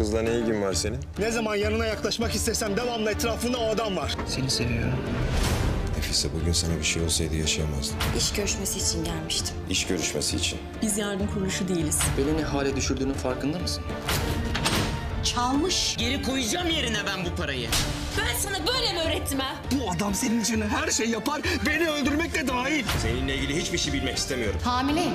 kızla ne ilgin var senin? Ne zaman yanına yaklaşmak istesem devamlı etrafında o adam var. Seni seviyorum. Nefise, bugün sana bir şey olsaydı yaşayamazdın. İş görüşmesi için gelmiştim. İş görüşmesi için. Biz yardım kuruluşu değiliz. Beni ne hale düşürdüğünün farkında mısın? Çalmış. Geri koyacağım yerine ben bu parayı. Ben sana böyle mi öğrettim ha? Bu adam senin için her şey yapar, beni öldürmek de dahil. Seninle ilgili hiçbir şey bilmek istemiyorum. Hamileyim.